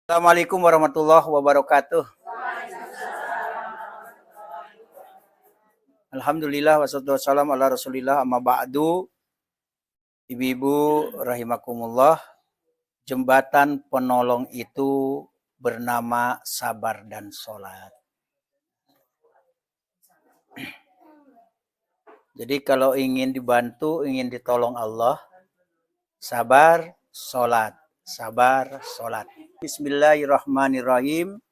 Assalamualaikum warahmatullahi wabarakatuh. Alhamdulillah wassalatu wassalamu ala rasulillah amma ba'du. Ibu-ibu rahimakumullah, jembatan penolong itu bernama sabar dan sholat. Jadi kalau ingin dibantu, ingin ditolong Allah, sabar, sholat. Sabar, sholat. Bismillahirrahmanirrahim.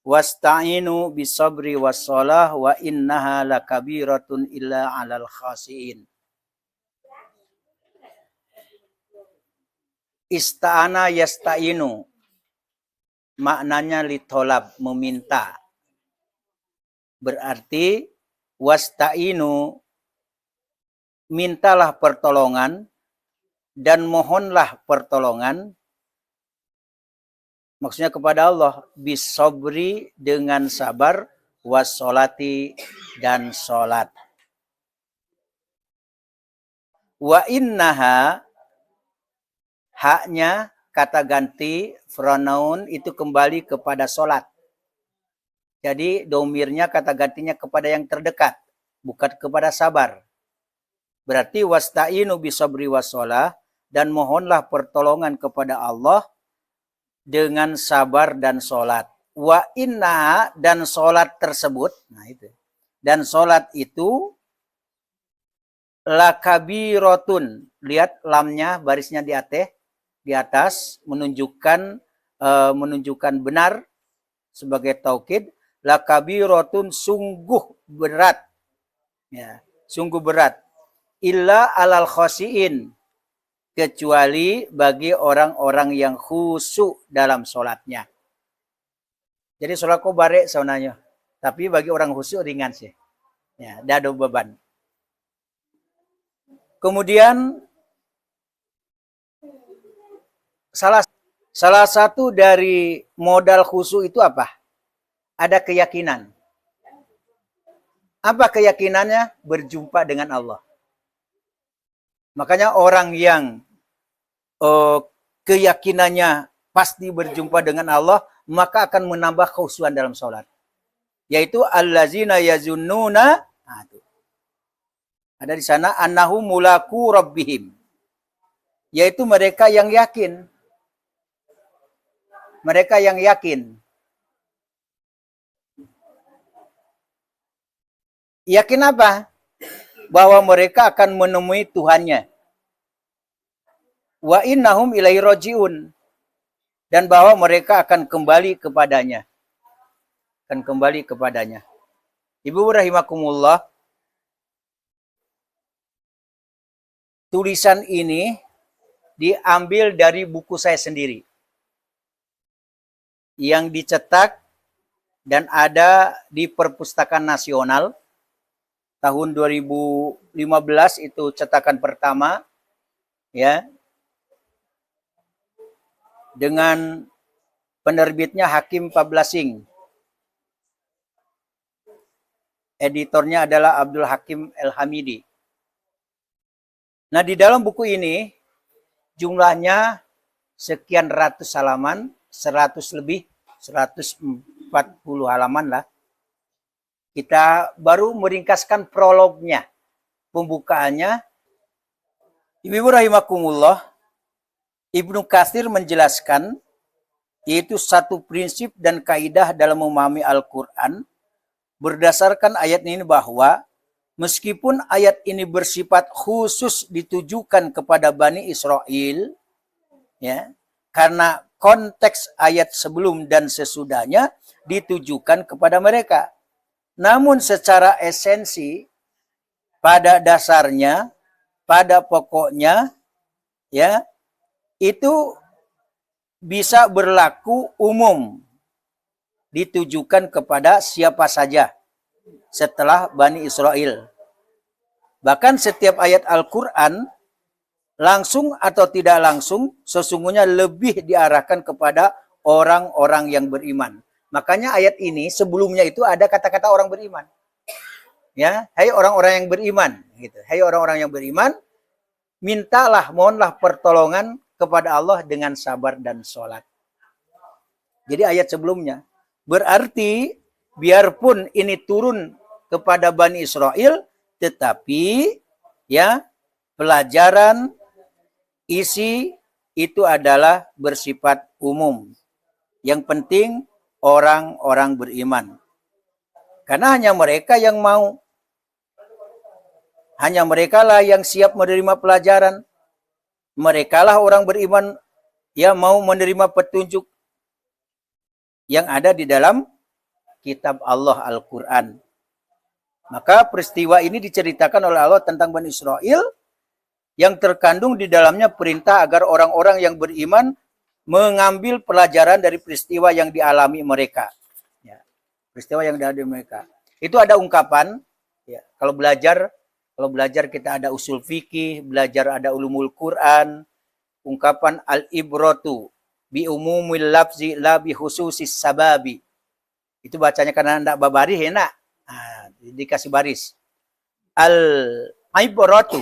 Wasta'inu bisabri wassholah wa innaha lakabiratun illa 'alal khasiin. Ista'ana yasta'inu, maknanya litolab, meminta. Berarti wasta'inu, mintalah pertolongan dan mohonlah pertolongan. Maksudnya kepada Allah, bisabri, dengan sabar, wassolati, dan sholat. Wa innaha, haknya kata ganti pronoun itu kembali kepada sholat. Jadi domirnya kata gantinya kepada yang terdekat, bukan kepada sabar. Berarti wasta'inu bisabri wassolah, dan mohonlah pertolongan kepada Allah dengan sabar dan sholat. Wa inna, dan sholat tersebut, nah itu, dan sholat itu lakabiratun, lihat lamnya barisnya di atas menunjukkan benar sebagai taukid. Lakabiratun, sungguh berat, ya, sungguh berat. Illa alal khosiin, kecuali bagi orang-orang yang khusyuk dalam sholatnya. Jadi sholat kok barek saunanya, tapi bagi orang khusyuk ringan sih, ya, dado beban. Kemudian salah satu dari modal khusyuk itu apa? Ada keyakinan. Apa keyakinannya? Berjumpa dengan Allah. Makanya orang yang keyakinannya pasti berjumpa dengan Allah, maka akan menambah khusyuan dalam sholat. Yaitu allazina yazunnuna, ada di sana, annahu mulaku rabbihim. Yaitu mereka yang yakin. Mereka yang yakin. Yakin apa? Bahwa mereka akan menemui Tuhannya. Wa innahum ilaihi rajiun, dan bahwa mereka akan kembali kepadanya. Akan kembali kepadanya. Ibu rahimakumullah, tulisan ini diambil dari buku saya sendiri yang dicetak dan ada di Perpustakaan Nasional. Tahun 2015 itu cetakan pertama, ya, dengan penerbitnya Hakim Publishing. Editornya adalah Abdul Hakim El-Hamidi. Nah, di dalam buku ini jumlahnya sekian ratus halaman, 100 lebih, 140 halaman lah. Kita baru meringkaskan prolognya, pembukaannya. Ibu rahimakumullah, Ibnu Katsir menjelaskan, yaitu satu prinsip dan kaidah dalam memahami Al-Quran, berdasarkan ayat ini bahwa, meskipun ayat ini bersifat khusus ditujukan kepada Bani Israel, ya, karena konteks ayat sebelum dan sesudahnya ditujukan kepada mereka. Namun secara esensi, pada dasarnya, pada pokoknya, ya, itu bisa berlaku umum, ditujukan kepada siapa saja setelah Bani Israel. Bahkan setiap ayat Al-Quran, langsung atau tidak langsung, sesungguhnya lebih diarahkan kepada orang-orang yang beriman. Makanya ayat ini sebelumnya itu ada kata-kata orang beriman. Ya, hai orang-orang yang beriman, gitu. Hai orang-orang yang beriman, mintalah, mohonlah pertolongan kepada Allah dengan sabar dan sholat. Jadi ayat sebelumnya. Berarti biarpun ini turun kepada Bani Israel, tetapi ya pelajaran isi itu adalah bersifat umum. Yang penting orang-orang beriman. Karena hanya mereka yang mau. Hanya mereka lah yang siap menerima pelajaran. Mereka lah orang beriman yang mau menerima petunjuk yang ada di dalam kitab Allah Al-Quran. Maka peristiwa ini diceritakan oleh Allah tentang Bani Israel yang terkandung di dalamnya perintah agar orang-orang yang beriman mengambil pelajaran dari peristiwa yang dialami mereka. Ya, peristiwa yang dialami mereka. Itu ada ungkapan, ya, kalau belajar kita ada usul fikih, belajar ada ulumul Quran, ungkapan al-ibratu bi umumil lafzi la bi khususis sababi. Itu bacanya karena enggak babaris enak. Nah, dikasih baris. Al-ibratu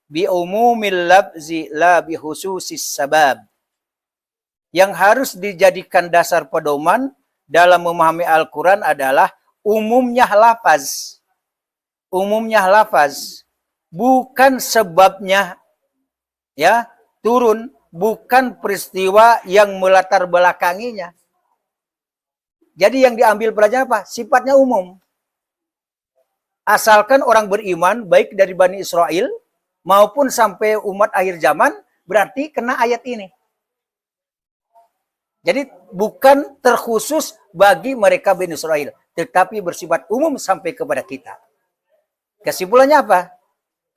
bi umumil lafzi la bi khususis sabab. Yang harus dijadikan dasar pedoman dalam memahami Al-Quran adalah umumnya lafaz. Umumnya lafaz, bukan sebabnya ya turun, bukan peristiwa yang melatar belakanginya. Jadi yang diambil pelajaran apa? Sifatnya umum. Asalkan orang beriman, baik dari Bani Israel maupun sampai umat akhir zaman, berarti kena ayat ini. Jadi bukan terkhusus bagi mereka Bani Israel, tetapi bersifat umum sampai kepada kita. Kesimpulannya apa?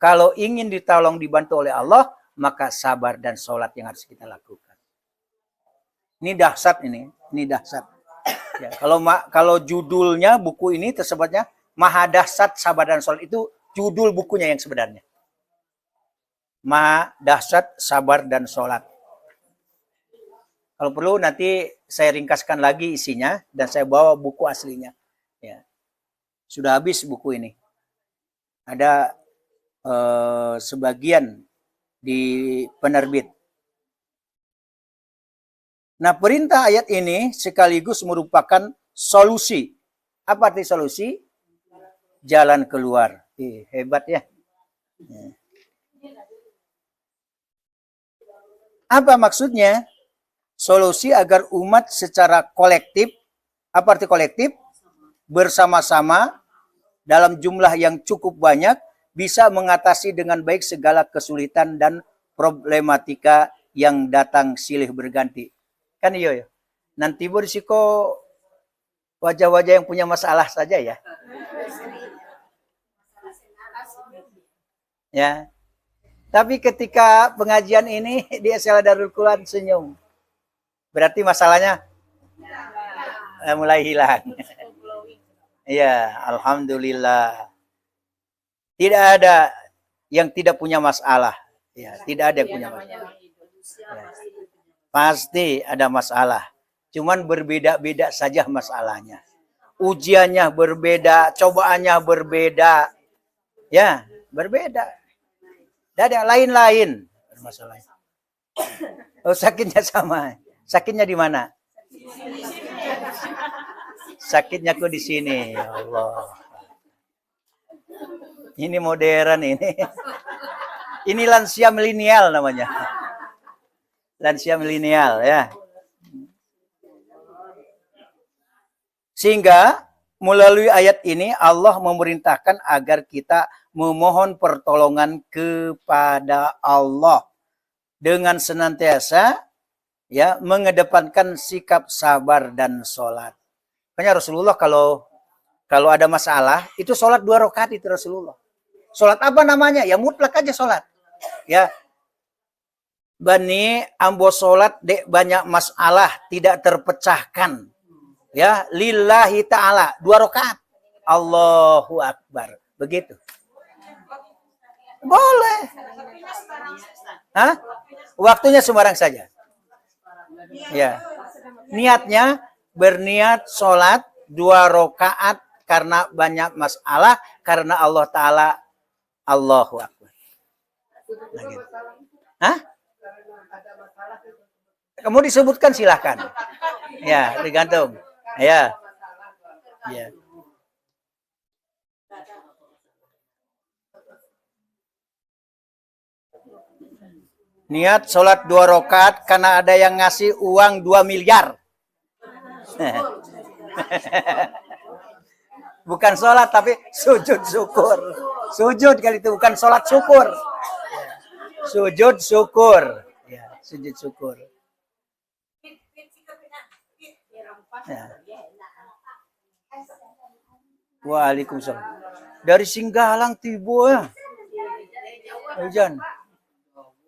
Kalau ingin ditolong dibantu oleh Allah, maka sabar dan sholat yang harus kita lakukan. Ini dahsyat ini dahsyat. Ya, kalau judulnya buku ini tersebutnya Maha Dahsyat Sabar dan Sholat, itu judul bukunya yang sebenarnya. Maha Dahsyat Sabar dan Sholat. Kalau perlu nanti saya ringkaskan lagi isinya dan saya bawa buku aslinya. Ya. Sudah habis buku ini. Ada sebagian di penerbit. Nah, perintah ayat ini sekaligus merupakan solusi. Apa arti solusi? Jalan keluar. Hebat ya. Apa maksudnya? Solusi agar umat secara kolektif, apa arti kolektif? Bersama-sama dalam jumlah yang cukup banyak bisa mengatasi dengan baik segala kesulitan dan problematika yang datang silih berganti. Kan iya ya. Nanti berisiko wajah-wajah yang punya masalah saja ya. Ya. Tapi ketika pengajian ini di SL Darul Quran senyum. Berarti masalahnya mulai hilang. Iya, alhamdulillah. Tidak ada yang tidak punya masalah. Ya, tidak ada yang punya masalah. Ya. Pasti ada masalah. Cuman berbeda-beda saja masalahnya. Ujiannya berbeda, cobaannya berbeda. Ya, berbeda. Tidak ada lain-lain masalahnya. Oh, sakitnya sama. Sakitnya di mana? Sakitnya kok di sini, ya Allah. Ini modern ini. Ini lansia milenial namanya. Lansia milenial ya. Sehingga melalui ayat ini Allah memerintahkan agar kita memohon pertolongan kepada Allah dengan senantiasa ya mengedepankan sikap sabar dan sholat. Makanya Rasulullah kalau ada masalah itu sholat 2 rakaat itu Rasulullah. Sholat apa namanya? Ya mutlak aja sholat. Ya, Bani ambo sholat dek banyak masalah tidak terpecahkan. Ya, lillahi ta'ala 2 rakaat. Allahu Akbar. Begitu. Boleh. Hah? Waktunya sembarang saja. Ya. Niatnya berniat sholat 2 rakaat karena banyak masalah, karena Allah Ta'ala. Allahu Akbar. Nah, gitu. Hah? Kamu disebutkan silahkan. Ya, tergantung. Ya. Ya. Niat sholat 2 rakaat karena ada yang ngasih uang 2 miliar. Bukan sholat tapi sujud syukur. Sujud kali itu bukan sholat syukur. Sujud syukur. Ya, sujud syukur. Ya. Waalaikumsalam. Dari Singgalang tibo ya. Hujan.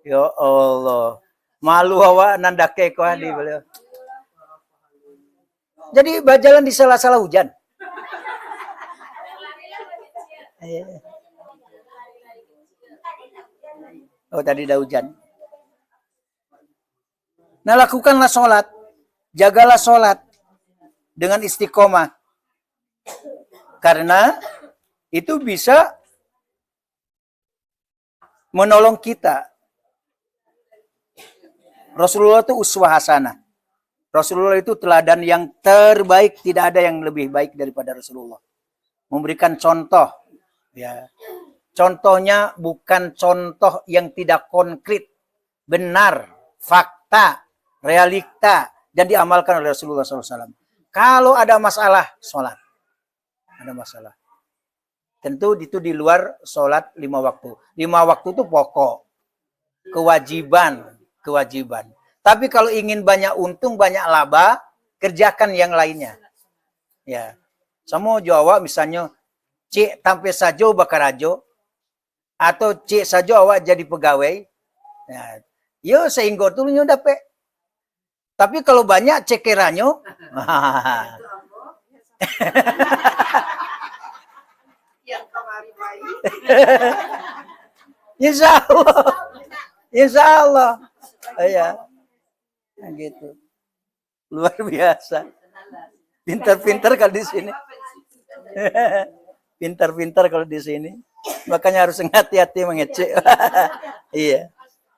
Ya Allah. Malu awak nandake ko di beliau. Jadi berjalan di salah-salah hujan. Oh tadi ada hujan. Nah lakukanlah sholat. Jagalah sholat. Dengan istiqomah. Karena itu bisa menolong kita. Rasulullah itu uswah hasanah. Rasulullah itu teladan yang terbaik. Tidak ada yang lebih baik daripada Rasulullah. Memberikan contoh. Ya. Contohnya bukan contoh yang tidak konkret. Benar. Fakta. Realita. Dan diamalkan oleh Rasulullah SAW. Kalau ada masalah, sholat. Ada masalah. Tentu itu di luar sholat 5 waktu. 5 waktu itu pokok. Kewajiban. Kewajiban. Tapi kalau ingin banyak untung, banyak laba, kerjakan yang lainnya. Ya. Sama Jawa misalnya, cik tampe sajo bakarajo, atau cik sajo awak jadi pegawai. Ya. Yo sehingga tu dapat. Tapi kalau banyak cekeranyo, Insya Allah, Insya Allah, ya, gitu, luar biasa, pintar-pintar kalau di sini, pintar-pintar kalau di sini, makanya harus hati-hati mengecek, iya.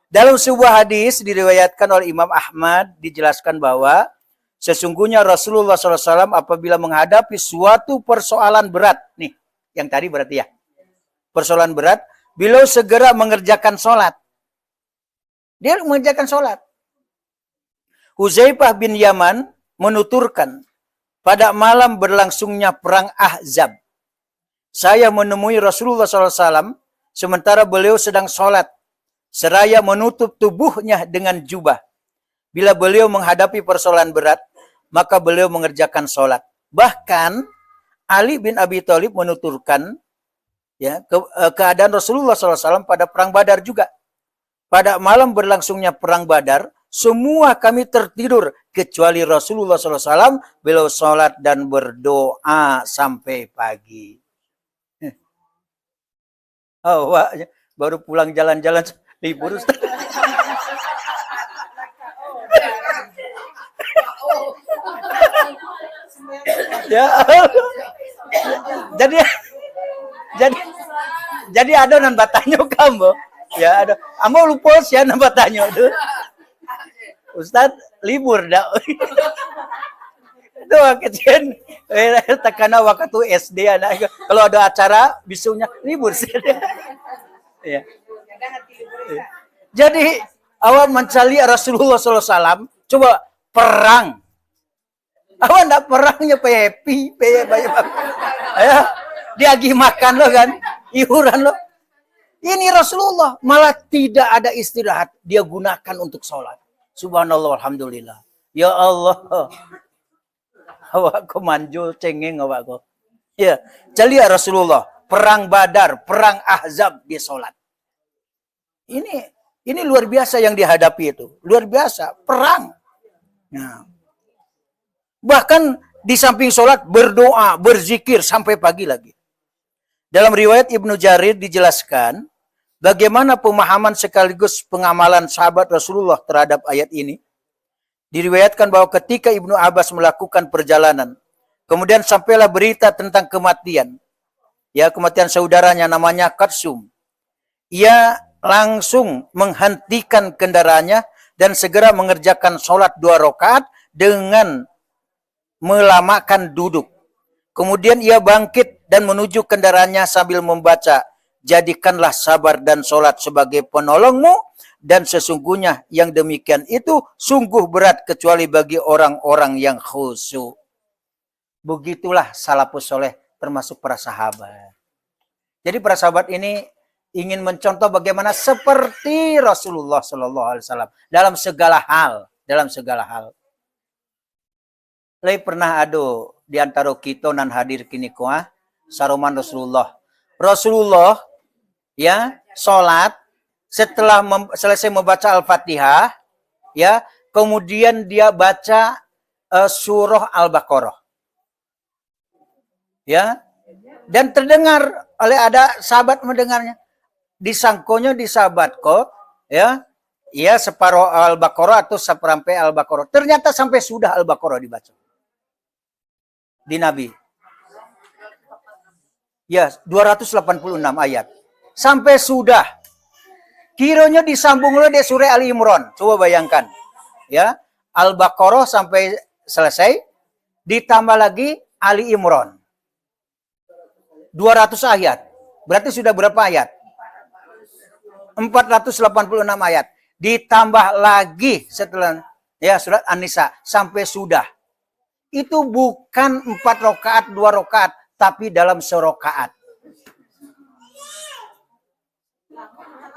Dalam sebuah hadis diriwayatkan oleh Imam Ahmad dijelaskan bahwa sesungguhnya Rasulullah SAW apabila menghadapi suatu persoalan berat, nih yang tadi berarti ya, persoalan berat, beliau segera mengerjakan sholat. Dia mengerjakan sholat. Huzaifah bin Yaman menuturkan, pada malam berlangsungnya perang Ahzab, saya menemui Rasulullah SAW sementara beliau sedang sholat. Seraya menutup tubuhnya dengan jubah. Bila beliau menghadapi persoalan berat, maka beliau mengerjakan sholat. Bahkan Ali bin Abi Thalib menuturkan ya, keadaan Rasulullah SAW pada perang Badar juga. Pada malam berlangsungnya perang Badar, semua kami tertidur kecuali Rasulullah SAW. Beliau sholat dan berdoa sampai pagi. Oh, baru pulang jalan-jalan. Libur Ustaz. Ya. Jadi ada nan batanya kamu. Ya ada. Amo lupa sih nan batanya tuh. Ustaz libur dah. Itu kecil. Tekana waktu SD anak. Kalau ada acara bisunya libur sih. Ya. Jadi awak mencari Rasulullah SAW, coba perang. Awak ndak perangnya happy, ya, diagi makan lo kan, iuran lo. Ini Rasulullah malah tidak ada istirahat, dia gunakan untuk sholat. Subhanallah, alhamdulillah. Ya Allah, awak ko manjul cengeng awak ko. Ya, cari Rasulullah perang Badar, perang Ahzab dia sholat. Ini luar biasa yang dihadapi itu. Luar biasa. Perang. Nah. Bahkan di samping sholat berdoa, berzikir sampai pagi lagi. Dalam riwayat Ibnu Jarir dijelaskan bagaimana pemahaman sekaligus pengamalan sahabat Rasulullah terhadap ayat ini. Diriwayatkan bahwa ketika Ibnu Abbas melakukan perjalanan, kemudian sampailah berita tentang kematian. Ya, kematian saudaranya namanya Qatsum. Ia langsung menghentikan kendaraannya dan segera mengerjakan sholat 2 rakaat dengan melamakan duduk. Kemudian ia bangkit dan menuju kendaraannya sambil membaca, jadikanlah sabar dan sholat sebagai penolongmu, dan sesungguhnya yang demikian itu sungguh berat kecuali bagi orang-orang yang khusyuk. Begitulah salafus soleh termasuk para sahabat. Jadi para sahabat ini ingin mencontoh bagaimana seperti Rasulullah SAW dalam segala hal, Lai pernah ada di antara kita nan hadir kini kuah saruman Rasulullah ya salat setelah selesai membaca Al-Fatihah ya, kemudian dia baca surah Al-Baqarah. Ya. Dan terdengar oleh ada sahabat mendengarnya. Disangkonya di sahabat kok ya. Ya separuh Al-Baqarah atau seperampai Al-Baqarah. Ternyata sampai sudah Al-Baqarah dibaca. Di Nabi. Ya, 286 ayat. Sampai sudah. Kiranya disambung oleh di surah Ali Imran. Coba bayangkan. Ya, Al-Baqarah sampai selesai. Ditambah lagi Ali Imran. 200 ayat. Berarti sudah berapa ayat? 486 ayat. Ditambah lagi setelah ya surat An-Nisa sampai sudah. Itu bukan 4 rakaat, 2 rakaat, tapi dalam serokaat.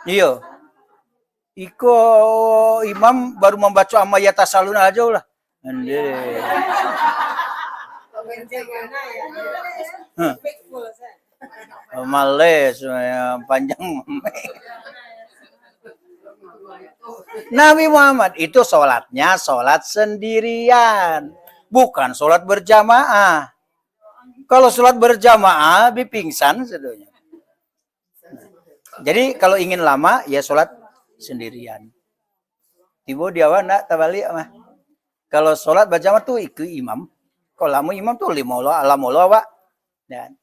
Iya. Iko imam baru membaca amma yatasalun aja lah. Males panjang. Nabi Muhammad itu sholatnya sholat sendirian, bukan sholat berjamaah. Kalau sholat berjamaah bipingsan sedunya. Jadi kalau ingin lama ya sholat sendirian. Tiba dia nak tabali mah. Kalau sholat berjamaah tuh ikut imam. Kalau lama imam tuh limola alamola pak. Dan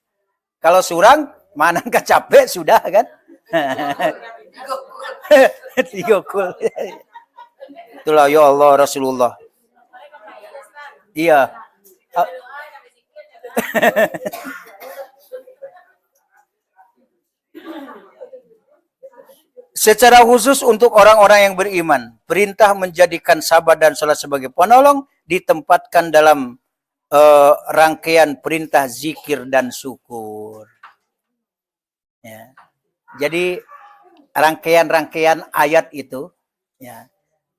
kalau surang mana capek sudah kan? Tiga kul. Itulah ya Allah Rasulullah. Iya. Secara khusus untuk orang-orang yang beriman, perintah menjadikan sabar dan sholat sebagai penolong ditempatkan dalam rangkaian perintah zikir dan syukur. Ya. Jadi rangkaian-rangkaian ayat itu, ya,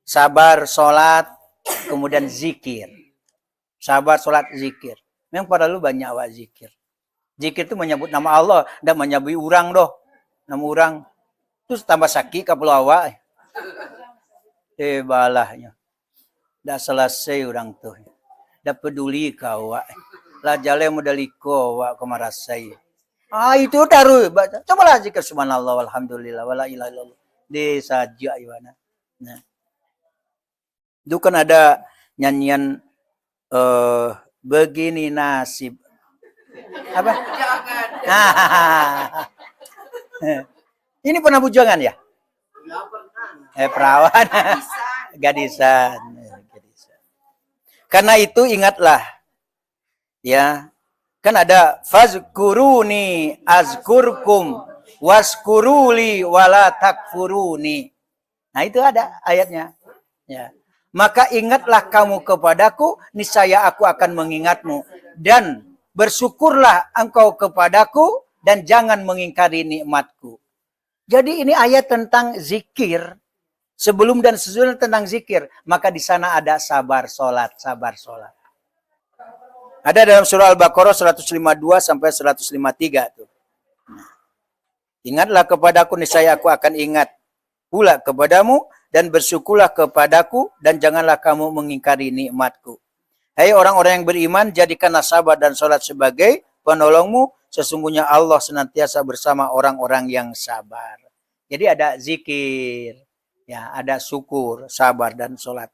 sabar, sholat, kemudian zikir. Sabar, sholat, zikir. Memang pada lu banyak awak zikir. Zikir itu menyebut nama Allah dan menyebut orang doh, nama orang. Terus tambah sakit kapal awak. Balahnya. Dah selesai orang tuh. Dah peduli kau awak. Lah jale modaliko awak kemarasai. Itu taruh baca. Cobalah zikir subhanallah walhamdulillah wala ilaha illallah. Di saja iwana. Nah. Itu kan ada nyanyian begini nasib. Apa? Ini pernah bujangan ya? Perawan. Gadisan. Karena itu ingatlah. Ya. Kan ada fazkuruni azkurkum waskuruli wala takfuruni. Nah itu ada ayatnya. Ya. Maka ingatlah kamu kepadaku, niscaya aku akan mengingatmu. Dan bersyukurlah engkau kepadaku dan jangan mengingkari nikmatku. Jadi ini ayat tentang zikir. Sebelum dan sesudah tentang zikir. Maka di sana ada sabar sholat, sabar sholat. Ada dalam surah Al-Baqarah 152 sampai 153 tuh. Ingatlah kepadaku, niscaya aku akan ingat pula kepadamu dan bersyukurlah kepadaku dan janganlah kamu mengingkari nikmatku. Hai orang-orang yang beriman, jadikanlah sabar dan sholat sebagai penolongmu. Sesungguhnya Allah senantiasa bersama orang-orang yang sabar. Jadi ada zikir, ya, ada syukur, sabar dan sholat.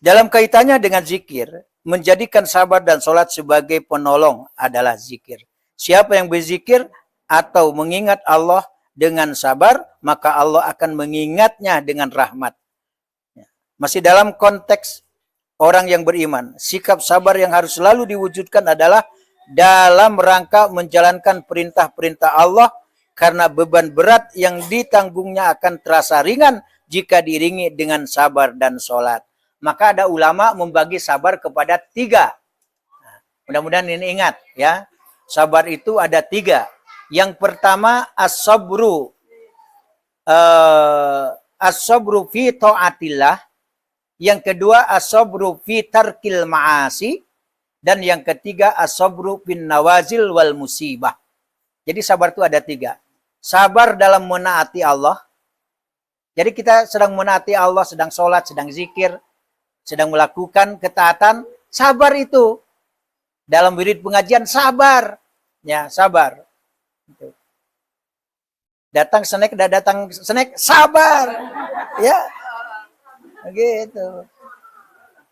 Dalam kaitannya dengan zikir, menjadikan sabar dan sholat sebagai penolong adalah zikir. Siapa yang berzikir atau mengingat Allah dengan sabar, maka Allah akan mengingatnya dengan rahmat. Masih dalam konteks orang yang beriman. Sikap sabar yang harus selalu diwujudkan adalah dalam rangka menjalankan perintah-perintah Allah, karena beban berat yang ditanggungnya akan terasa ringan jika diiringi dengan sabar dan sholat. Maka ada ulama membagi sabar kepada 3. Mudah-mudahan ini ingat ya. Sabar itu ada 3. Yang pertama as-sabru fi ta'atillah. Yang kedua as-sabru fi tarkil ma'asi. Dan yang ketiga as-sabru bin nawazil wal musibah. Jadi sabar itu ada 3. Sabar dalam menaati Allah. Jadi kita sedang menaati Allah, sedang sholat, sedang zikir, sedang melakukan ketaatan. Sabar itu. Dalam wirid pengajian sabar. Ya, sabar. Datang snack, sabar. Ya. Begitu.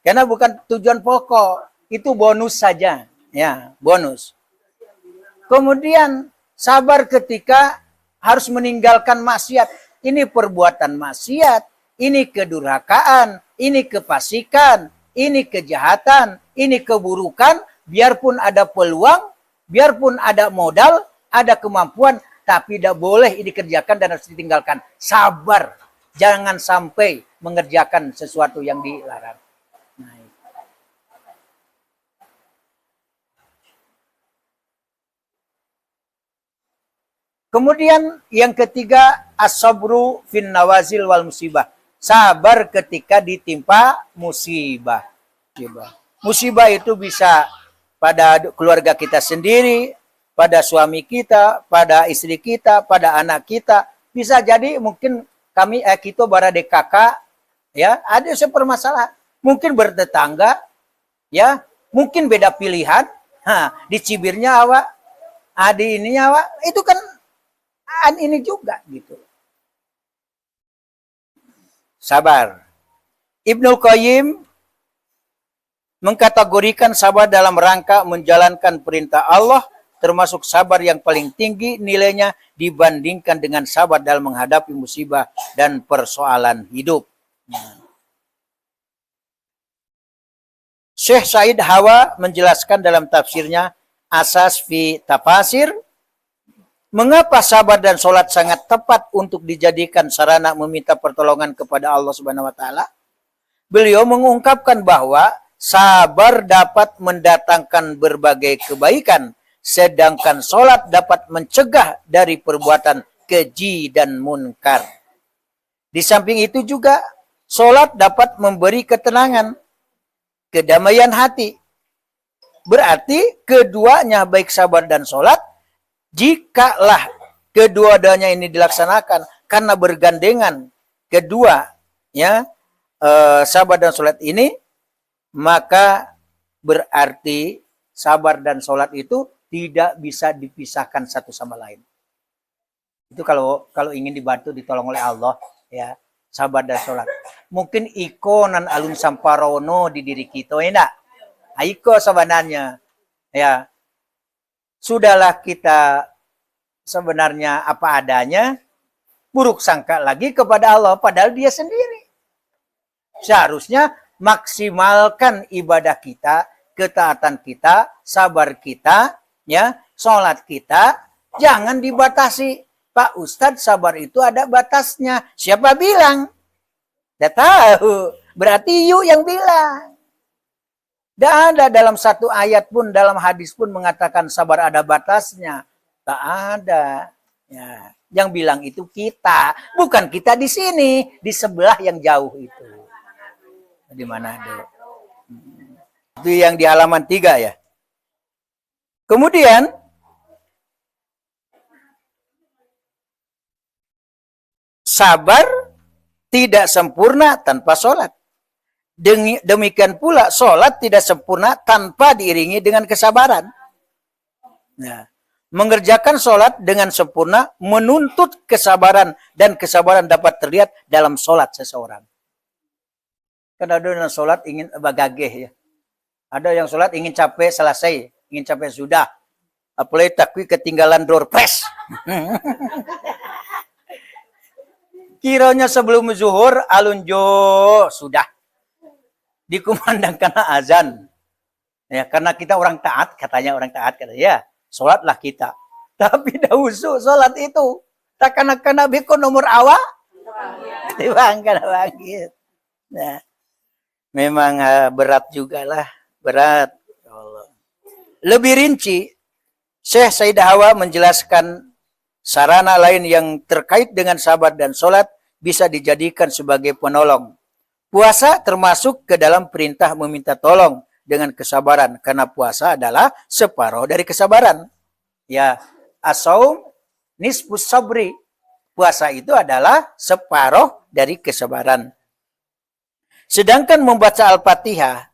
Karena bukan tujuan pokok, itu bonus saja. Ya, bonus. Kemudian sabar ketika harus meninggalkan maksiat. Ini perbuatan maksiat, ini kedurhakaan, ini kefasikan, ini kejahatan, ini keburukan. Biarpun ada peluang, biarpun ada modal, ada kemampuan, tapi tidak boleh dikerjakan dan harus ditinggalkan. Sabar. Jangan sampai mengerjakan sesuatu yang dilarang. Nah, kemudian yang ketiga as-sabru fin nawazil wal musibah. Sabar ketika ditimpa musibah. Musibah itu bisa pada keluarga kita sendiri, pada suami kita, pada istri kita, pada anak kita. Bisa jadi mungkin kita berada kakak, ya, ada sepermasalahan. Mungkin bertetangga, ya, mungkin beda pilihan. Dicibirnya awak, adi ininya awak, itu kan ini juga gitu. Sabar. Ibnu Qayyim mengkategorikan sabar dalam rangka menjalankan perintah Allah, termasuk sabar yang paling tinggi nilainya dibandingkan dengan sabar dalam menghadapi musibah dan persoalan hidup. Syekh Said Hawa menjelaskan dalam tafsirnya Asas fi Tafasir, mengapa sabar dan sholat sangat tepat untuk dijadikan sarana meminta pertolongan kepada Allah Subhanahu wa taala. Beliau mengungkapkan bahwa sabar dapat mendatangkan berbagai kebaikan, sedangkan sholat dapat mencegah dari perbuatan keji dan munkar. Di samping itu juga, sholat dapat memberi ketenangan, kedamaian hati. Berarti keduanya, baik sabar dan sholat, jikalah kedua-duanya ini dilaksanakan karena bergandengan kedua, ya, sabar dan sholat ini, maka berarti sabar dan sholat itu tidak bisa dipisahkan satu sama lain. Itu kalau ingin dibantu, ditolong oleh Allah, ya, sabar dan sholat. Mungkin ikonan alun samparono di diri kita, enggak? Iko sebenarnya, ya. Sudahlah kita sebenarnya apa adanya, buruk sangka lagi kepada Allah, padahal dia sendiri. Seharusnya maksimalkan ibadah kita, ketaatan kita, sabar kita, ya, sholat kita, jangan dibatasi. Pak Ustadz, sabar itu ada batasnya. Siapa bilang? Tidak tahu. Berarti you yang bilang. Tidak ada dalam satu ayat pun, dalam hadis pun mengatakan sabar ada batasnya. Tak ada. Ya. Yang bilang itu kita. Bukan kita di sini. Di sebelah yang jauh itu. Di mana ada? Itu yang di halaman 3 ya. Kemudian sabar tidak sempurna tanpa sholat. Demikian pula sholat tidak sempurna tanpa diiringi dengan kesabaran. Nah, mengerjakan sholat dengan sempurna menuntut kesabaran, dan kesabaran dapat terlihat dalam sholat seseorang. Kan ada yang sholat ingin bagageh ya. Ada yang sholat ingin capek selesai, ingin capek sudah. Apalagi takwi ketinggalan door press. Kiranya sebelum zuhur alun jo sudah. dikumandangkan azan. Ya, karena kita orang taat, katanya orang taat, katanya ya, sholatlah kita. Tapi dahusu sholat itu, tak kena biko nomor awal, dibangkan bangkit. Nah, memang berat juga lah, berat. Allah. Lebih rinci, Syekh Sayyidah Hawa menjelaskan sarana lain yang terkait dengan sabar dan sholat bisa dijadikan sebagai penolong. Puasa termasuk ke dalam perintah meminta tolong dengan kesabaran, karena puasa adalah separuh dari kesabaran. Ya, as-saum nisfus sabri. Puasa itu adalah separuh dari kesabaran. Sedangkan membaca Al-Fatihah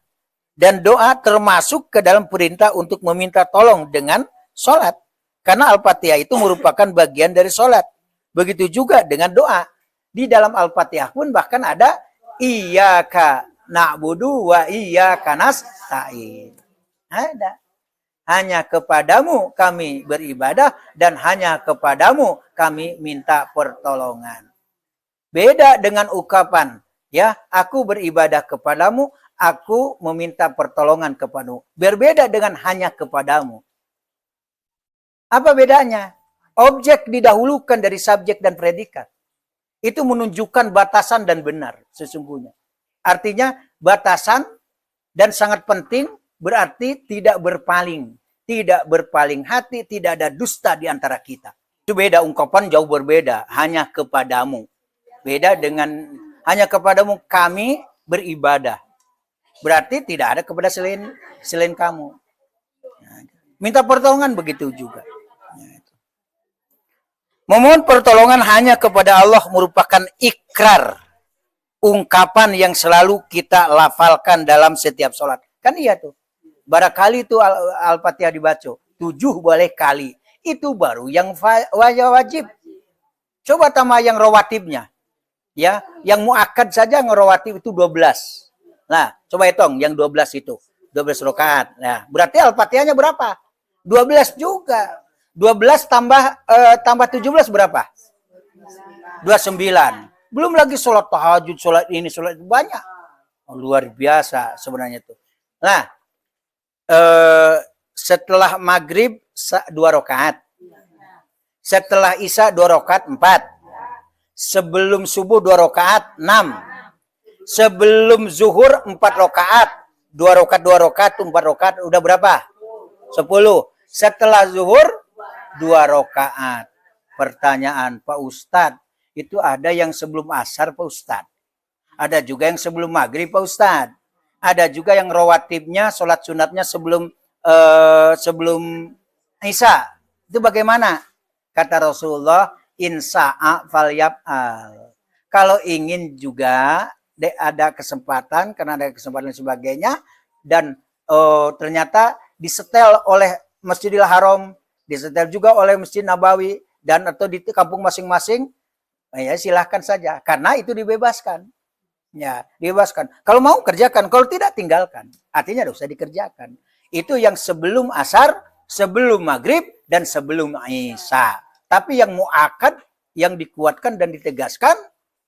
dan doa termasuk ke dalam perintah untuk meminta tolong dengan sholat. Karena Al-Fatihah itu merupakan bagian dari sholat. Begitu juga dengan doa. Di dalam Al-Fatihah pun bahkan ada iyyaka na'budu wa iyyaka nasta'in. Ada. Hanya kepadamu kami beribadah dan hanya kepadamu kami minta pertolongan. Beda dengan ungkapan, ya, aku beribadah kepadamu, aku meminta pertolongan kepadamu. Berbeda dengan hanya kepadamu. Apa bedanya? Objek didahulukan dari subjek dan predikat. Itu menunjukkan batasan dan benar sesungguhnya. Artinya batasan dan sangat penting berarti tidak berpaling. Tidak berpaling hati, tidak ada dusta di antara kita. Itu beda, ungkapan jauh berbeda. Hanya kepadamu. Beda dengan hanya kepadamu kami beribadah. Berarti tidak ada kepada selain kamu. Minta pertolongan begitu juga. Memohon pertolongan hanya kepada Allah merupakan ikrar, ungkapan yang selalu kita lafalkan dalam setiap sholat. Kan iya tuh. Barangkali itu Al-Fatihah dibaca 7 boleh kali. Itu baru yang wajib. Coba tambah yang rawatibnya. Ya, yang muakkad saja ngerawatib itu 12. Nah, coba hitung yang 12 itu. 12 rakaat. Nah, berarti Al-Fatihahnya berapa? 12 juga. 12 tambah 17 berapa? 29. Belum lagi sholat tahajud, sholat ini, sholat itu banyak. Oh, luar biasa sebenarnya itu. Nah, setelah maghrib 2 rakaat. Setelah isya 2 rakaat 4. Sebelum subuh 2 rakaat 6. Sebelum zuhur 4 rakaat. 2 rakaat, 4 rakaat, udah berapa? 10. Setelah zuhur 2 rakaat. Pertanyaan, Pak Ustadz, itu ada yang sebelum asar Pak Ustadz. Ada juga yang sebelum maghrib Pak Ustadz. Ada juga yang rawatibnya, sholat sunatnya sebelum isya. Itu bagaimana? Kata Rasulullah, insa'a falyaf'al. Kalau ingin juga ada kesempatan, karena ada kesempatan dan sebagainya, dan ternyata disetel oleh Masjidil Haram, disetel juga oleh Masjid Nabawi, dan atau di kampung masing-masing, ya silahkan saja. Karena itu dibebaskan. Ya, dibebaskan. Kalau mau kerjakan, kalau tidak tinggalkan. Artinya tidak usah dikerjakan. Itu yang sebelum asar, sebelum maghrib, dan sebelum isya. Tapi yang muakkad, yang dikuatkan dan ditegaskan,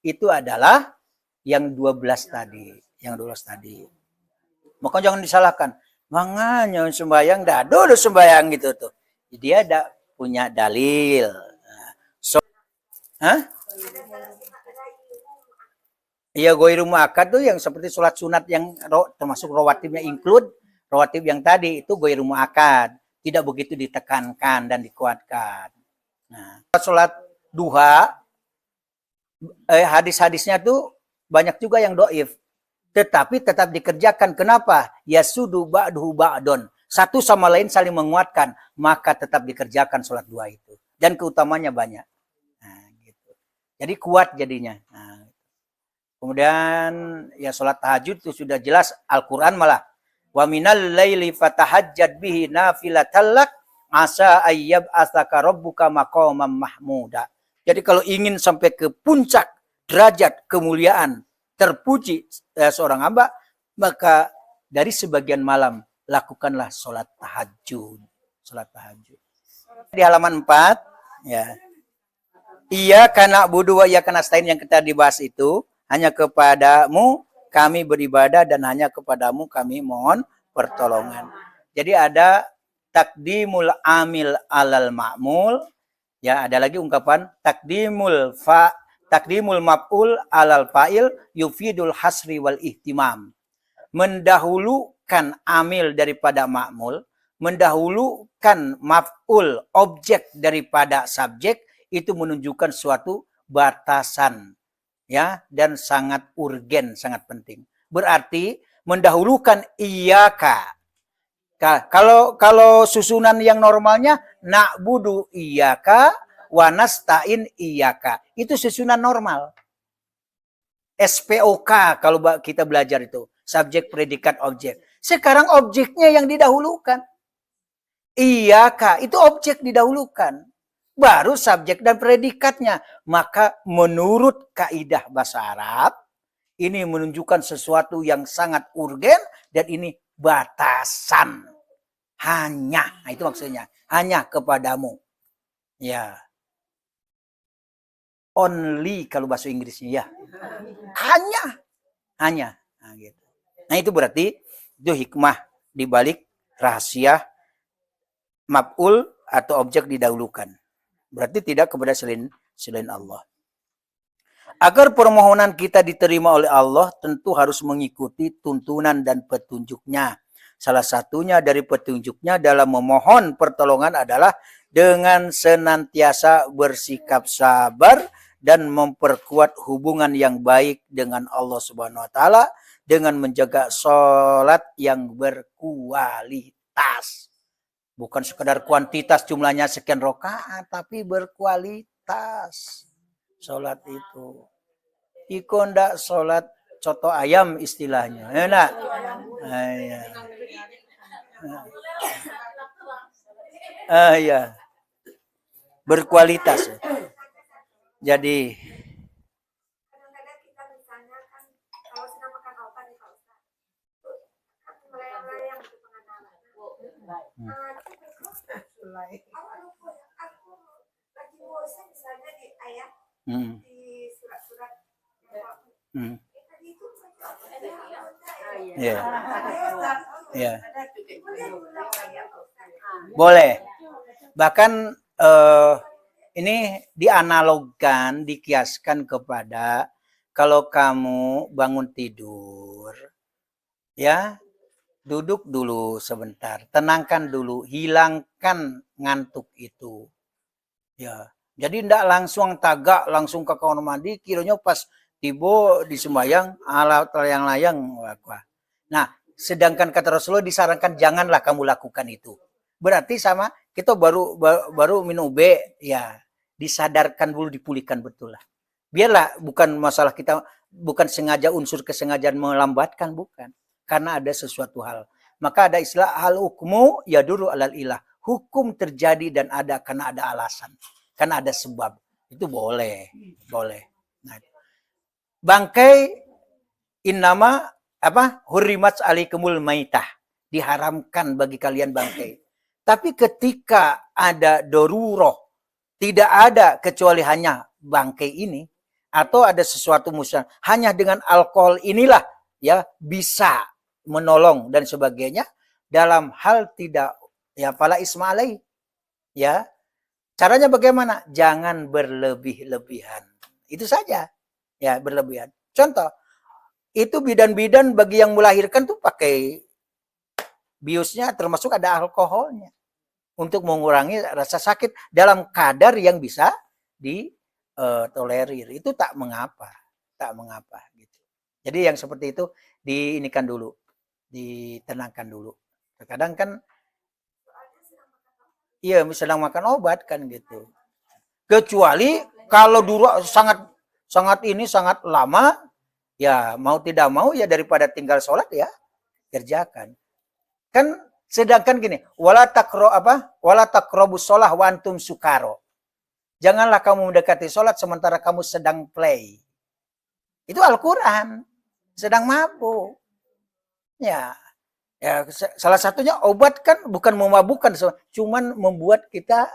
itu adalah yang 12 tadi. Yang 12 tadi. Maka jangan disalahkan. Makanya sembahyang, dah dulu sembahyang gitu tuh. Dia ada punya dalil. Hah? Iya, goiru muakkad tuh yang seperti sholat sunat yang termasuk rawatibnya include, rawatib yang tadi itu goiru muakkad. Tidak begitu ditekankan dan dikuatkan. Nah, sholat duha, hadis-hadisnya tuh banyak juga yang doif. Tetapi tetap dikerjakan. Kenapa? Yasudu ba'duhu ba'don. Satu sama lain saling menguatkan. Maka tetap dikerjakan sholat duha itu. Dan keutamanya banyak. Nah, gitu. Jadi kuat jadinya. Nah, kemudian ya sholat tahajud itu sudah jelas Al-Quran malah. Wa minal laili fatahajjad bihi nafilatan lak asa ayyab asaka rabbuka maqaman mahmuda. Jadi kalau ingin sampai ke puncak derajat kemuliaan terpuji seorang hamba, maka dari sebagian malam lakukanlah sholat tahajud. Sholat tahajud. Di halaman 4 ya. Iya karena budu wa iya karena stain yang kita dibahas itu hanya kepadamu kami beribadah dan hanya kepadamu kami mohon pertolongan. Jadi ada takdimul amil alal ma'mul. Ya, ada lagi ungkapan takdimul maf'ul alal fa'il yufidul hasri wal ihtimam. Mendahulukan amil daripada ma'mul, mendahulukan maf'ul objek daripada subjek, itu menunjukkan suatu batasan, ya, dan sangat urgen, sangat penting. Berarti mendahulukan iyaka. Kalau susunan yang normalnya na'budu iyaka wa nasta'in iyaka. Itu susunan normal. SPOK kalau kita belajar itu, subjek predikat objek. Sekarang objeknya yang didahulukan. Iyaka itu objek didahulukan. Baru subjek dan predikatnya. Maka menurut kaidah bahasa Arab, ini menunjukkan sesuatu yang sangat urgen dan ini batasan. Hanya, nah itu maksudnya, hanya kepadamu. Ya. Only kalau bahasa Inggrisnya ya. Hanya. Nah, gitu. Nah, itu berarti itu hikmah di balik rahasia maf'ul atau objek didahulukan. Berarti tidak kepada selain Allah. Agar permohonan kita diterima oleh Allah, tentu harus mengikuti tuntunan dan petunjuknya. Salah satunya dari petunjuknya dalam memohon pertolongan adalah dengan senantiasa bersikap sabar dan memperkuat hubungan yang baik dengan Allah Subhanahu wa taala dengan menjaga sholat yang berkualitas. Bukan sekedar kuantitas jumlahnya sekian rakaat, tapi berkualitas. Sholat itu. Iko ndak sholat coto ayam istilahnya. Enak. Ya. Berkualitas. Jadi Ya. Boleh. Bahkan ini dianalogkan, dikiaskan kepada kalau kamu bangun tidur, ya, duduk dulu sebentar, tenangkan dulu, hilangkan ngantuk itu. Ya. Jadi tidak langsung tagak, langsung ke kamar mandi, kiranya pas tiba di sembahyang, alat layang-layang. Nah, sedangkan kata Rasulullah disarankan janganlah kamu lakukan itu. Berarti sama kita baru minum B, ya disadarkan dulu, dipulihkan betul lah. Biarlah bukan masalah kita, bukan sengaja unsur kesengajaan melambatkan, bukan. Karena ada sesuatu hal. Maka ada istilah hal hukmu yaduru alal ilah. Hukum terjadi dan ada karena ada alasan. Karena ada sebab. Itu boleh. Nah, bangkai innama hurrimat alaikumul maitah. Diharamkan bagi kalian bangkai. Tapi ketika ada doruroh, tidak ada kecuali hanya bangkai ini, atau ada sesuatu musnah, hanya dengan alkohol inilah ya bisa menolong dan sebagainya, dalam hal tidak ya fala isma alai. Ya. Caranya bagaimana? Jangan berlebih-lebihan. Itu saja. Ya, berlebihan. Contoh, itu bidan-bidan bagi yang melahirkan tuh pakai biusnya termasuk ada alkoholnya untuk mengurangi rasa sakit dalam kadar yang bisa ditolerir. Itu tak mengapa gitu. Jadi yang seperti itu diinikan dulu, ditenangkan dulu. Terkadang kan iya sedang makan obat kan gitu. Kecuali kalau dulu sangat lama, ya mau tidak mau ya daripada tinggal sholat ya kerjakan. Kan sedangkan gini, wala taqrabus shalah wa antum sukaro. Janganlah kamu mendekati sholat sementara kamu sedang play. Itu Al-Qur'an, sedang mabuk. Ya, salah satunya obat kan bukan memabukkan, cuman membuat kita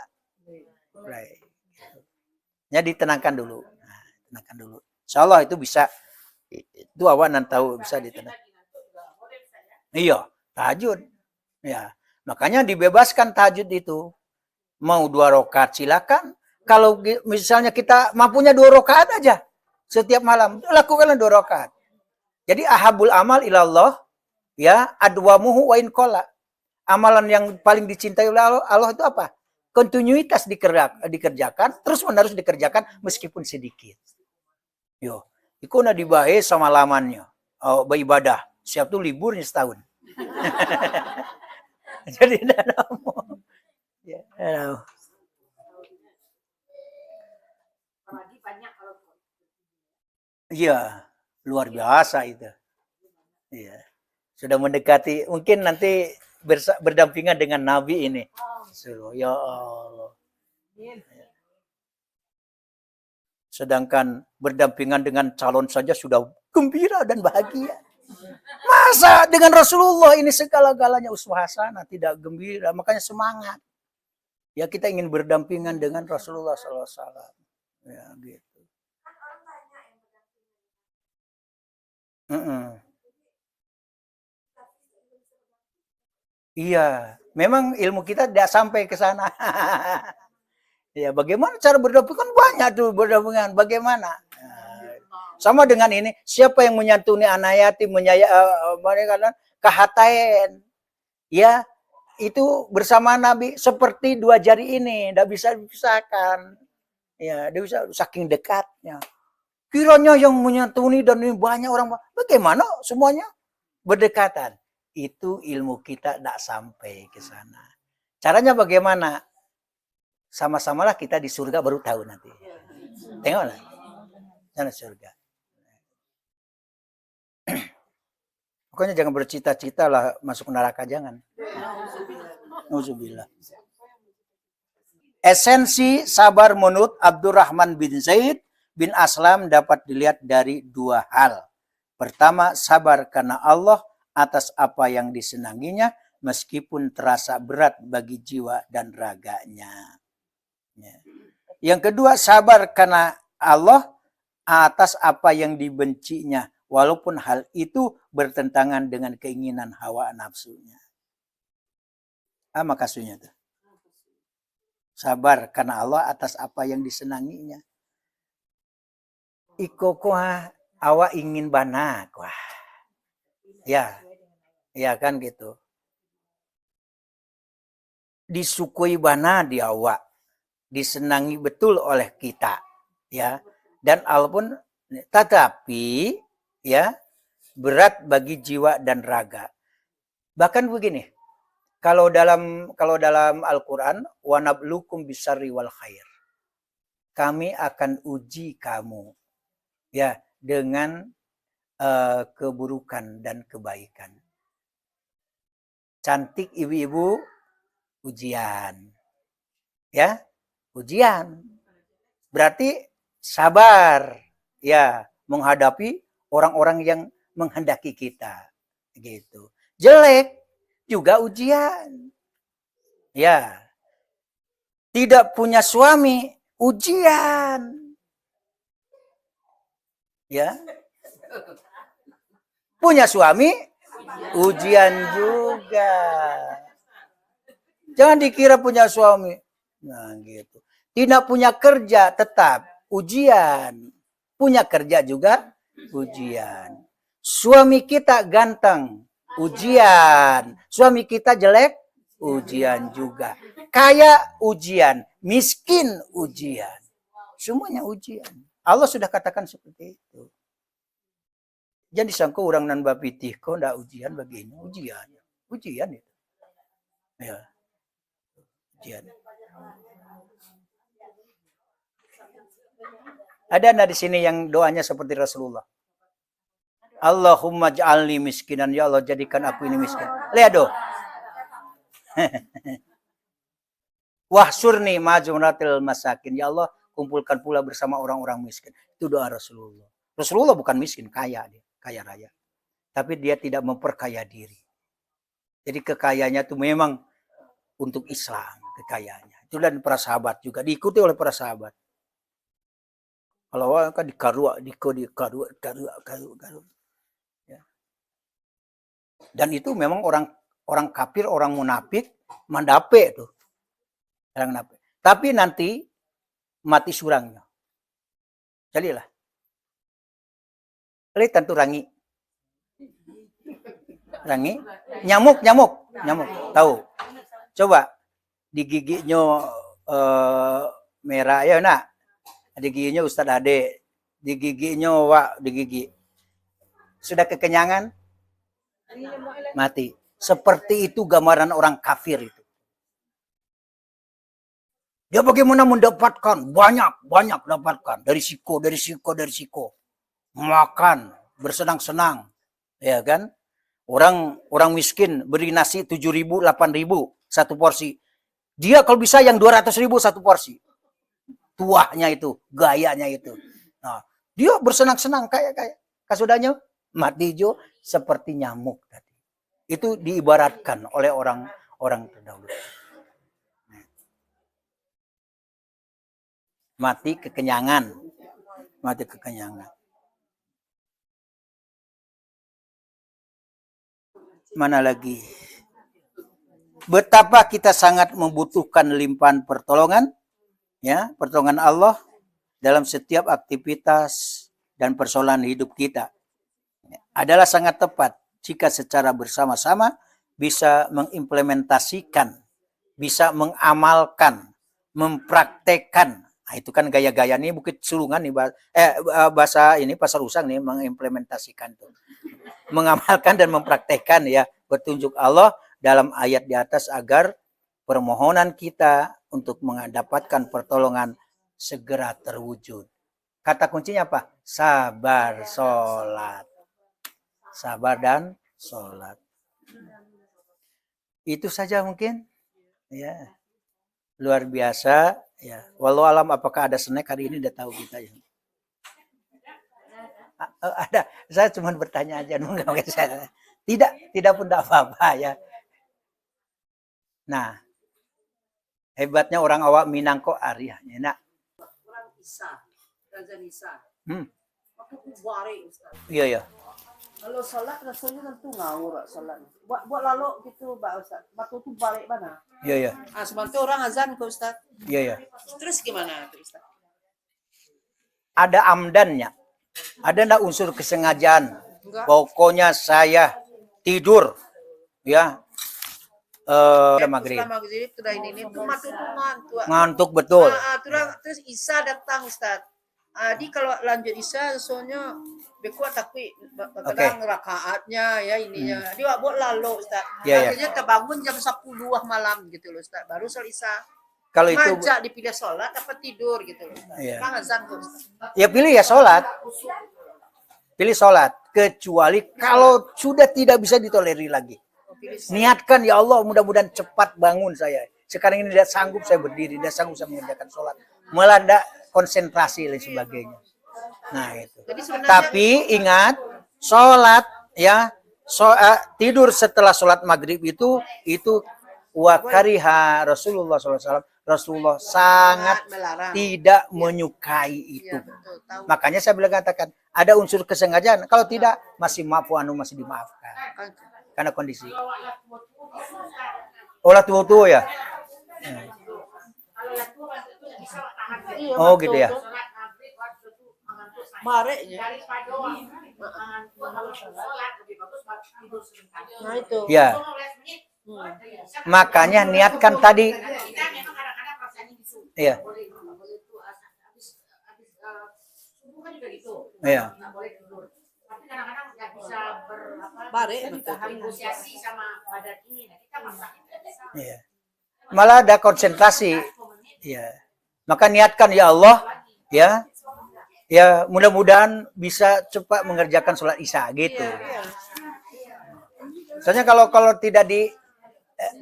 play. Ya ditenangkan dulu. Nah, tenangkan dulu. Insyaallah itu bisa Itu awak nan tahu bisa ditenang. Iya, tahajud. Ya, makanya dibebaskan tahajud itu. Mau 2 rakaat silakan. Kalau misalnya kita mampunya 2 rakaat aja setiap malam, lakukanlah 2 rakaat. Jadi ahabul amal ilallah, ya, adwamuhu wa in qalla. Amalan yang paling dicintai oleh Allah itu apa? Kontinuitas dikerjakan, terus menerus dikerjakan meskipun sedikit. Yo, iku na dibahe sama lamannya. Oh, beribadah. Siap tuh liburnya setahun. Jadi ya, iya, luar biasa itu. Iya. Sudah mendekati, mungkin nanti berdampingan dengan Nabi ini. Ya Allah. Sedangkan berdampingan dengan calon saja sudah gembira dan bahagia. Masa dengan Rasulullah ini segala-galanya uswah hasanah, tidak gembira, makanya semangat. Ya kita ingin berdampingan dengan Rasulullah SAW. Ya gitu. Iya, memang ilmu kita tidak sampai ke sana. Ya, bagaimana cara berdampingan? Kan banyak tuh berdampingan. Bagaimana? Sama dengan ini, siapa yang menyantuni anak yatim, kehatain, ya itu bersama Nabi seperti 2 jari ini, tidak bisa dipisahkan. Ya, dia bisa saking dekatnya. Kiranya yang menyantuni dan ini banyak orang, bagaimana semuanya berdekatan? Itu ilmu kita tidak sampai ke sana. Caranya bagaimana? Sama-samalah kita di surga baru tahu nanti. Tengoklah. Sana surga. Pokoknya jangan bercita-cita lah masuk neraka, jangan. Nauzubillah. Esensi sabar menurut Abdurrahman bin Zaid bin Aslam dapat dilihat dari 2 hal. Pertama, sabar karena Allah atas apa yang disenanginya meskipun terasa berat bagi jiwa dan raganya. Yang kedua, sabar karena Allah atas apa yang dibencinya walaupun hal itu bertentangan dengan keinginan hawa nafsunya. Apa maksudnya tuh? Sabar karena Allah atas apa yang disenanginya. Iko kuah awak ingin banak, wah. Ya, ya kan gitu. Disukui bana di awak, disenangi betul oleh kita, ya. Dan walaupun tetapi ya berat bagi jiwa dan raga. Bahkan begini, kalau dalam Al-Qur'an, wa nablukum bisyarri wal khair. Kami akan uji kamu ya dengan keburukan dan kebaikan. Cantik ibu-ibu, ujian. Ya, ujian. Berarti sabar ya menghadapi orang-orang yang menghendaki kita gitu. Jelek juga ujian. Ya. Tidak punya suami, ujian. Ya. Punya suami, ujian juga. Jangan dikira punya suami. Nah, gitu. Tidak punya kerja tetap ujian. Punya kerja juga ujian. Suami kita ganteng, ujian. Suami kita jelek, ujian juga. Kaya ujian, miskin ujian. Semuanya ujian. Allah sudah katakan seperti itu. Jadi sangka orang nan bapitih kok ndak ujian begini, ujian. Ujian itu. Ya. Ujian. Ada di sini yang doanya seperti Rasulullah. Allahumma ja'alni miskinan, ya Allah jadikan aku ini miskin. Lihat doh. Wahsurni majumratil masakin, ya Allah kumpulkan pula bersama orang-orang miskin. Itu doa Rasulullah. Rasulullah bukan miskin, kaya dia, kaya raya. Tapi dia tidak memperkaya diri. Jadi kekayaannya itu memang untuk Islam, kekayaannya. Itu dan para sahabat juga diikuti oleh para sahabat. Kalau awal kan dikarua, dikarua. Ya. Dan itu memang orang kafir, orang munafik, mandape tuh. Orang munafik. Tapi nanti mati surangnya. Jadilah. Lihat tentu rangi. Nyamuk. Tahu. Coba di giginya merah ya nak. Di giginya Ustadz Ade, di giginya Wak, di gigi. Sudah kekenyangan? Mati. Seperti itu gambaran orang kafir itu. Dia bagaimana mendapatkan? Banyak dapatkan. Dari siko. Makan, bersenang-senang. Ya kan? Orang miskin beri nasi 7.000, 8.000 satu porsi. Dia kalau bisa yang 200.000 satu porsi. Tuahnya itu, gayanya itu. Nah, dia bersenang-senang kayak kasudahnya mati jo seperti nyamuk tadi. Itu diibaratkan oleh orang terdahulu. Mati kekenyangan. Mana lagi? Betapa kita sangat membutuhkan limpahan pertolongan, ya, pertolongan Allah dalam setiap aktivitas dan persoalan hidup kita. Adalah sangat tepat jika secara bersama-sama bisa mengimplementasikan, bisa mengamalkan, mempraktekkan. Nah, itu kan gaya-gaya nih Bukit Sulungan nih bahasa ini Pasar Usang nih mengimplementasikan tuh. Mengamalkan dan mempraktekkan ya petunjuk Allah dalam ayat di atas agar permohonan kita untuk mendapatkan pertolongan segera terwujud. Kata kuncinya apa? Sabar, sholat. Sabar dan sholat. Itu saja mungkin. Ya. Luar biasa. Ya. Walau alam apakah ada snack hari ini? Udah tahu kita ya. Ada. Saya cuma bertanya aja. Tidak pun tidak apa-apa ya. Nah. Hebatnya orang awak Minang kok Arya. Enak. Orang Isa. Raja Nisa. Waktu iya. Kalau sholat rasanya tentu ngawur sholat. Buat lalu gitu Pak Ustaz. Waktu itu balik mana? Iya. Sebentar orang azan kok Ustaz. Iya. Terus gimana tuh Ustaz? Ada amdannya. Ada enggak unsur kesengajaan? Enggak. Pokoknya saya tidur. Ya. Maghrib. Maghrib sudah ini tuh matu ngantuk. Ngantuk betul. Terus Isa datang Ustaz. Di kalau lanjut Isa soalnya bekuat tapi kadang rakaatnya ya ininya. Dia buat lalu Ustaz. Akhirnya terbangun jam 10 malam gitu loh Ustaz. Baru sholat Isa. Kalau itu ngajak dipilih sholat apa tidur gitu loh Ustaz. Kan azan kok Ustaz. Ya pilih ya sholat. Pilih sholat. Kecuali kalau sudah tidak bisa ditolerir lagi. Niatkan ya Allah mudah-mudahan cepat bangun saya. Sekarang ini tidak sanggup saya berdiri, tidak sanggup saya mengerjakan sholat. Malah tidak konsentrasi dan sebagainya. Nah itu. Tapi ingat sholat ya tidur setelah sholat maghrib itu wakariha Rasulullah SAW. Rasulullah sangat tidak menyukai itu. Makanya saya bilang katakan ada unsur kesengajaan. Kalau tidak masih masih dimaafkan. Karena kondisi. Olah tua ya. Oh gitu ya. Nah itu. Ya. Makanya niatkan tadi. Iya. Iya. Kadang-kadang nggak bisa negosiasi sama badan ini. Nah, kita maksa tidak bisa. Iya. Malah ada konsentrasi. Iya. Maka niatkan ya Allah, ya. Ya, mudah-mudahan bisa cepat mengerjakan sholat Isya gitu. Soalnya kalau tidak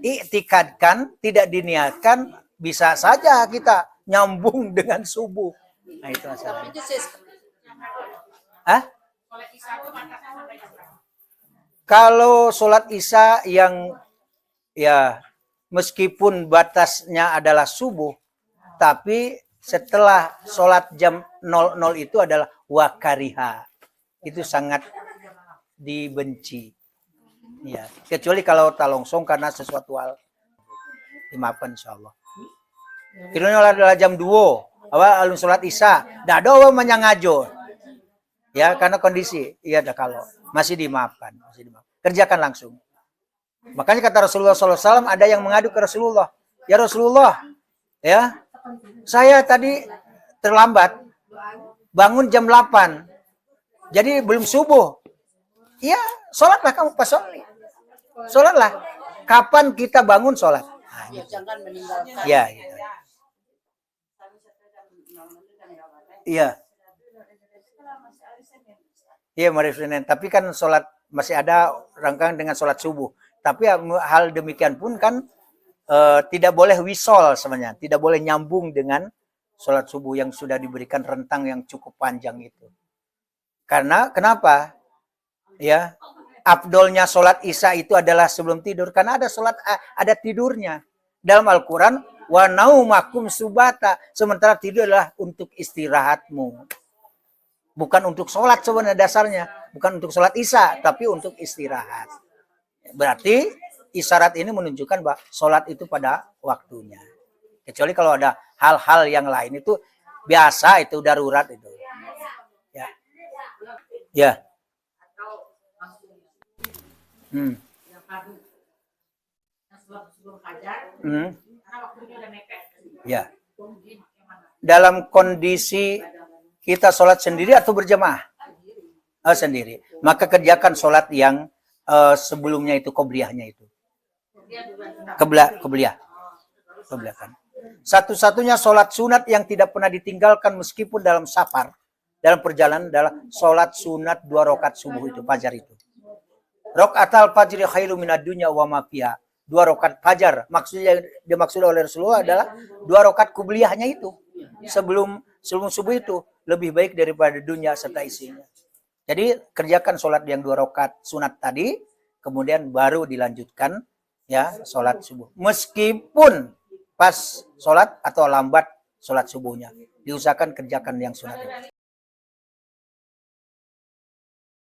diiktikadkan, tidak diniatkan, bisa saja kita nyambung dengan subuh. Nah, itu masalahnya. Kalau sholat Isya yang ya meskipun batasnya adalah subuh, tapi setelah sholat jam 00 itu adalah wakariha. Itu sangat dibenci. Ya, kecuali kalau talongsong karena sesuatu hal dimaafkan insyaallah. Kiranya adalah jam 2, alun sholat isya, dah ada menyangajo. Ya, karena kondisi, iya dah kalau masih dimaafkan, Kerjakan langsung. Makanya kata Rasulullah SAW, ada yang mengadu ke Rasulullah, ya Rasulullah, ya, saya tadi terlambat, bangun jam 8, jadi belum subuh. Ya, sholatlah kamu pas sholatlah. Kapan kita bangun sholat? Nah, Ya, jangan meninggalkan. ya, gitu. Iya. Iya, hari Senin. Tapi kan sholat masih ada rangkaian dengan sholat subuh. Tapi hal demikian pun kan tidak boleh wisol sebenarnya. Tidak boleh nyambung dengan sholat subuh yang sudah diberikan rentang yang cukup panjang itu. Karena kenapa? Ya, afdolnya sholat isya itu adalah sebelum tidur. Karena ada tidurnya. Dalam Al-Quran, wa naumakum subata. Sementara tidur adalah untuk istirahatmu. Bukan untuk sholat sebenarnya dasarnya. Bukan untuk sholat isya, tapi untuk istirahat. Berarti isyarat ini menunjukkan bahwa sholat itu pada waktunya. Kecuali kalau ada hal-hal yang lain itu biasa, itu darurat itu. Ya. Ya. Yang pagi, yang sebelum fajar, karena waktunya udah mepet. Ya. Dalam kondisi kita sholat sendiri atau berjamaah? Sendiri. Maka kerjakan sholat yang sebelumnya itu qobliyahnya itu. Qobliyah. Satu-satunya sholat sunat yang tidak pernah ditinggalkan meskipun dalam safar, dalam perjalanan adalah sholat sunat 2 rakaat subuh itu, fajar itu. Rakaatul fajri khairu minad dunya wa ma fiha. 2 rakaat fajar. Maksudnya dimaksud oleh Rasulullah adalah 2 rakaat qobliyahnya itu. Sebelum subuh itu lebih baik daripada dunia serta isinya. Jadi kerjakan sholat yang 2 rakaat sunat tadi, kemudian baru dilanjutkan ya sholat subuh. Meskipun pas sholat atau lambat sholat subuhnya, diusahakan kerjakan yang sunat.